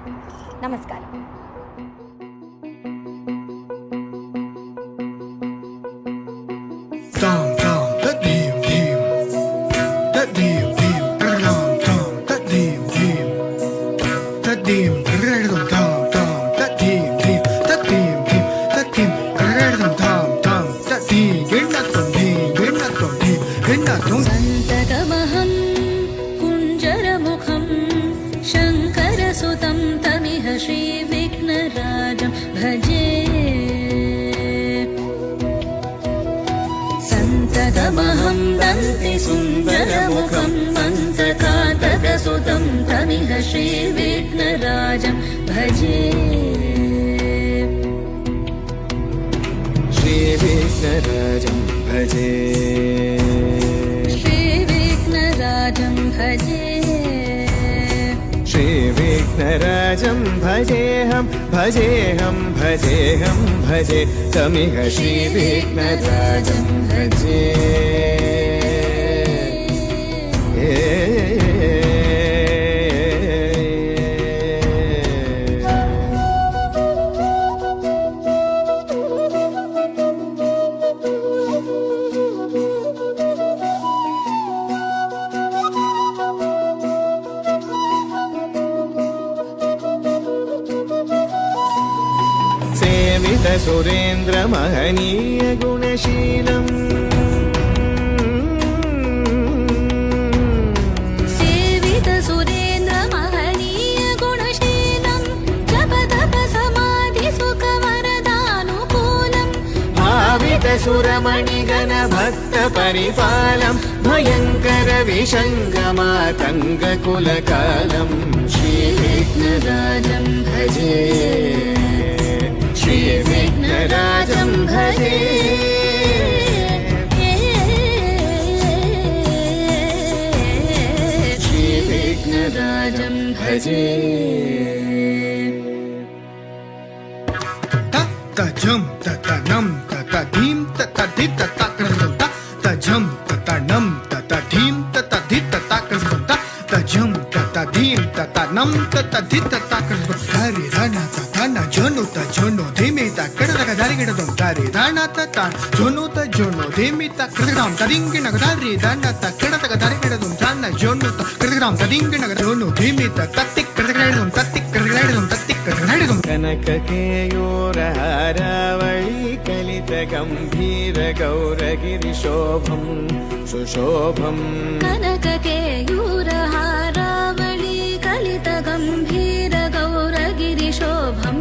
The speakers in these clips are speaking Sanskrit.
ನಮಸ್ಕಾರ. सन्ततमहं कुञ्जरमुखं शङ्करसुतं तमिह श्रीविघ्नराजं भजे. सन्ततमहं दन्तिसुन्दरमुखं मन्तकातकसुतं तमिह श्रीविघ्नराजं भजे. श्रीविघ्नराजं भजे. श्रीविघ्नराजं भजे. श्रीविघ्नराजं भजेऽहं भजेऽहं भजेऽहं भजे तमिह श्रीविघ्नराजं भजे. सेवित सुरेन्द्र महनीय गुणशीलम् सेवित सुरेन्द्र महनीय गुणशीलं जप तप समाधि सुख वरदानुकूलम् भावित सुरमणिगण भक्त परिपालं भयङ्कर विषङ्गमातङ्ग कुलकालम् श्रीविघ्नराजं भजे. श्रीविघ्नराजं भजे. श्रीविघ्नराजं भजे. तजं ततनं ततधीं ततधि तताकृतं तजं ततनं ततधीं ततधि तताकृतं तजं ततधीं ततनं ततधि तताकृतं हरि रण ततन जोनु तजोनु धीमि तकडतक दरिगिडदं हरि रण ततन जोनु तजोनु धीमि तकडतम तदिंगिनग हरि रण तकडतक दरिगिडदं तन जोनु तकडतम तदिंगिनग जोनु धीमि तत्तिकडतकडदं तत्तिकडतकडदं तत्तिकडतकडदं कनक केयूरहारावळी कलित गम्भीर गौरगिरिशोभं सुशोभम् कनककेयूरहारावळी कलित गम्भीर गौरगिरिशोभं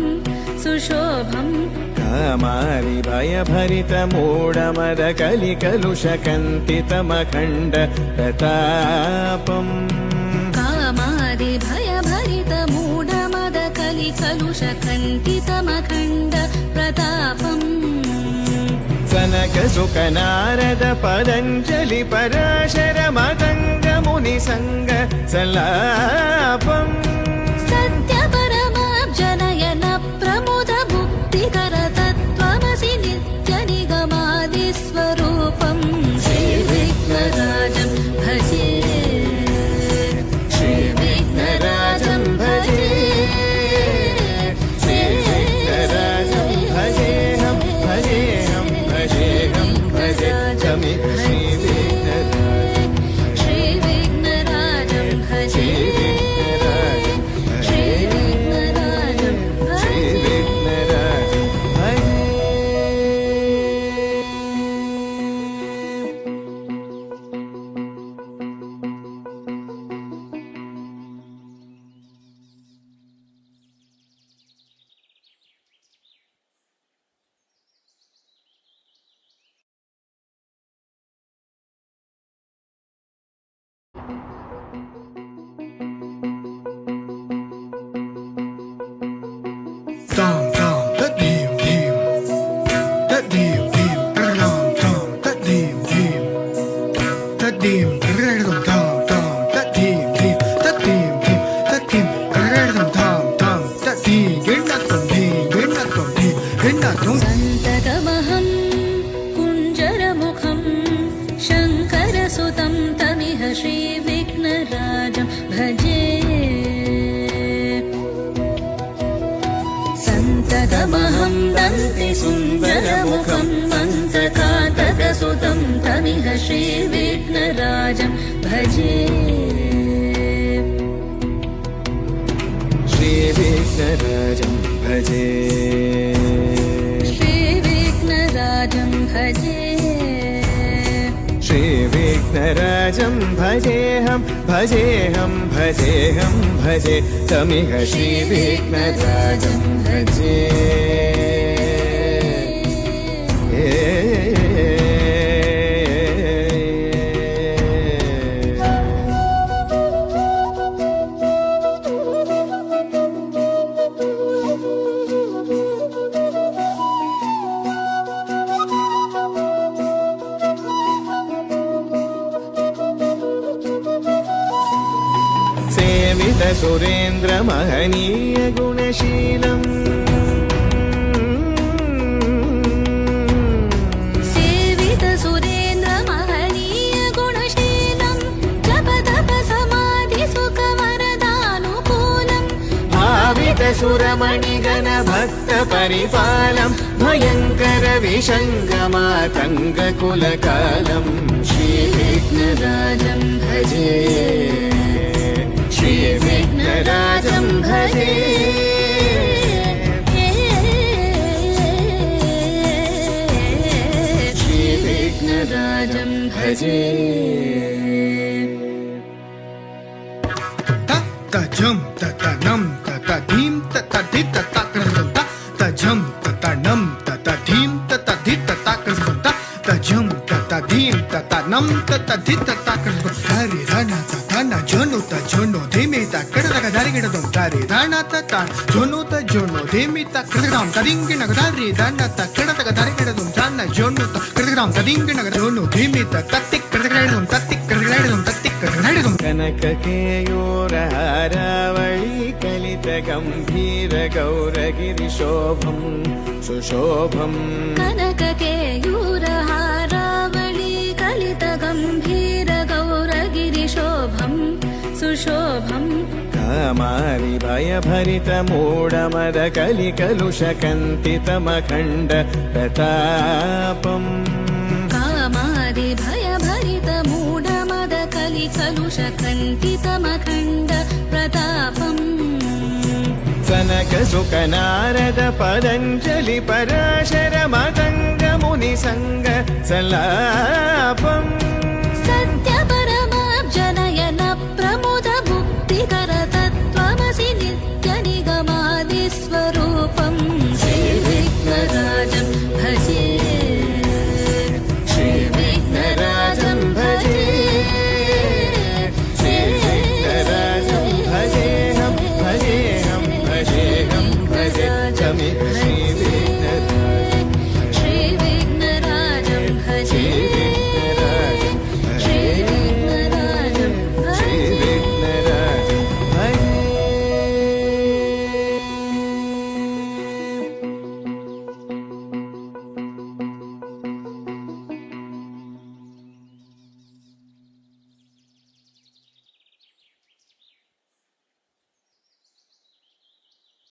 सुशोभम् कामारि भयभरित मूढमद कलिकलुषकन्तितमखण्ड प्रतापम् कामादि भयभरित मूढमद कलिकलुषकण्टितमखण्ड प्रतापम् सनक सुख नारद पतञ्जलि पराशर मतङ्ग मुनिसङ्ग सल्लापम् सत्यपरमाब्जनयन प्रमुद भुक्तिकर तत्त्वमसि नित्य निगमादिस्वरूपम् श्रीविघ्नराजं भजे. श्रीविघ्नराजं भजे. श्रीविघ्नराजं भजेऽहं भजेऽहं भजेऽहं भजे तमिह श्रीविघ्नराजं. श्रीविघ्नराजं भजे. श्रीविघ्नराजं श्रीविघ्नराजं भजे. Tam tam tadim dim tadim dim tam tam tadim dim tadim redam tam tam tadim dim tadim dim tadim redam tam tam tadim ginnatum ginnatum सन्ततमहं कुञ्जरमुखं शङ्करसुतं तमिह श्रीविघ्नराजं भजे. श्रीविघ्नराजं भजे श्रीविघ्नराजं भजे श्रीविघ्नराजं भजे श्रीविघ्नराजं भजेऽहं भजेऽहं भजेऽहं भजे तमिह श्रीविघ्नराजं भजे सेवित सुरेन्द्र महनीय गुणशीलम् सेवित सुरेन्द्र महनीय गुणशीलं जप तप समाधि सुख वरदानुकूलम् भावित सुरमणिगण भक्त परिपालम् भयङ्कर विषङ्गमातङ्ग कुलकालम् श्रीविघ्नराजं भजे श्रीविघ्नराजं भजे श्रीविघ्नराजं भजे तजं ततनं ततधीं ततधि तताकृतं तजं ततनं ततधीं ततधि तताकृतं तजं ततधीं ततनं ततधि तताकृतं हरि रण ततन जोनु तजोनु धीमि तकडतक दरिगिडदं हरि रण ततन जोनु तजोनु धीमि तकडतकं तदिंगिनग हरि रण तकडतक दरिगिडदं जन जोनु तकडतकं तदिंगिनग जोनु धीमि तत्तिक कडतकडदं तत्तिक कडतकडदं तत्तिक कडतकडदं कनक केयूर हारावळी कलित गम्भीर गौरगिरिशोभं सुशोभम् कनककेयूरहारावळी कलित गम्भीर गौरगिरिशोभं सुशोभम् कामारि भयभरित मूढमद कलिकलुषकन्तितमखण्ड प्रतापम् कामादि भयभरित मूढमद कलिकलुषकन्तितमखण्ड प्रतापम् सनक सुख नारद पतञ्जलि पराशर मतङ्ग मुनिसङ्ग सलापम् सत्य